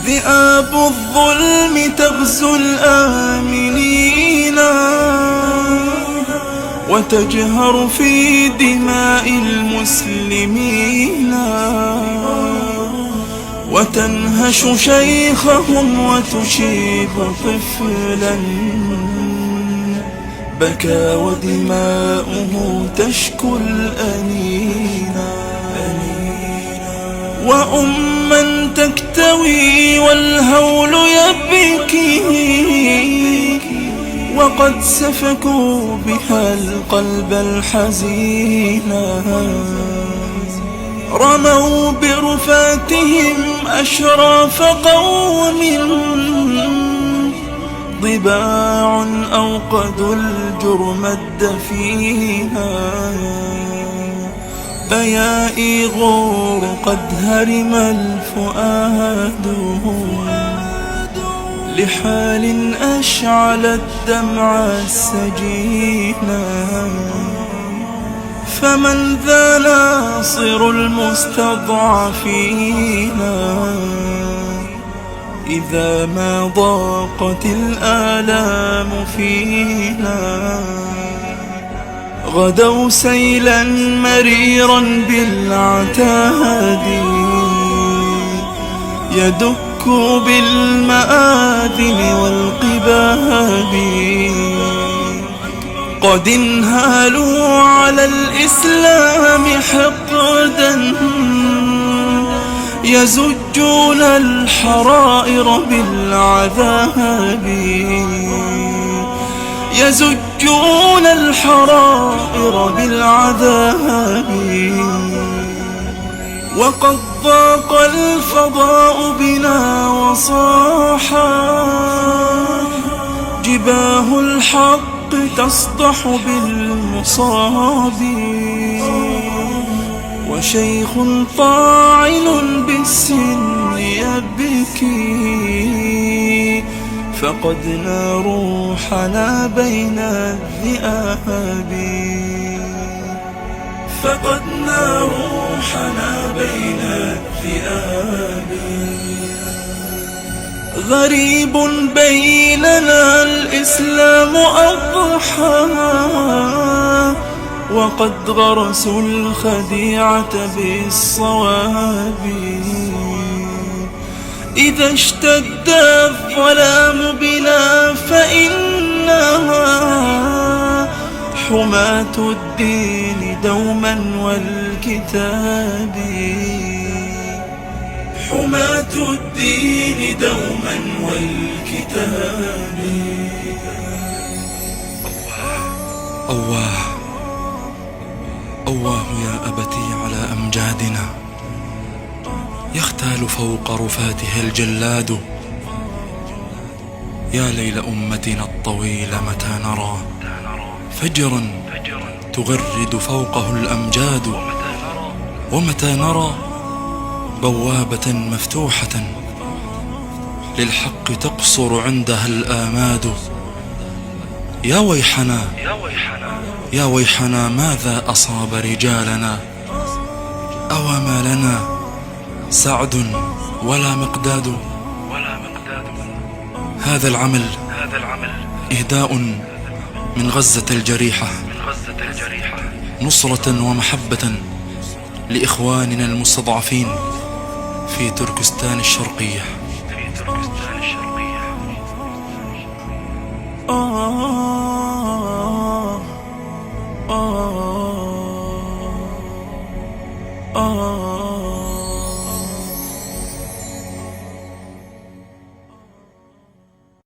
ذئاب الظلم تغزو الآمنين وتجهر في دماء المسلمين، وتنهش شيخهم وتشيب طفلا بكى ودماؤه تشكو الأنينا، وأما تكتوي والهول يبكي وقد سفكوا بها القلب الحزينا، رموا برفاتهم أشراف قوم ضباع أوقدوا الجرم الدفينا، فيا إيغور قد هرم الفؤاد لحال أشعل الدمع السجينا، فمن ذا ناصر المستضعفين إذا ما ضاقت الآلام فينا، غدوا سيلا مريرا بالعتاد يدك بالمآذن والقباب، قد انهالوا على الإسلام حقدا يزجون الحرائر بالعذاب، يزجون الحرائر بالعذاب، وقد ضاق الفضاء بنا وصاحا جباه الحق تصدح بالمصاب، وشيخ طاعن بالسن يبكي فقدنا روحنا بين الذئاب، فقدنا روحنا بين الذئاب. غريب بيننا الإسلام أضحى وقد غرسوا الخديعة بالصواب، إذا اشتد الظلام بنا فإنها حماة الدين دوما والكتاب، حماة الدين دوما والكتاب. أواه أواه يا أبتي على أمجادنا، يختال فوق رفاتها الجلاد، يا ليل أمتنا الطويل متى نرى فجرا تغرد فوقه الأمجاد، ومتى نرى بوابة مفتوحة للحق تقصر عندها الآماد. يا ويحنا يا ويحنا ماذا أصاب رجالنا، أوما لنا سعد ولا مقداد. هذا العمل إهداء من غزة الجريحة، نصرة ومحبة لإخواننا المستضعفين في تركستان الشرقية.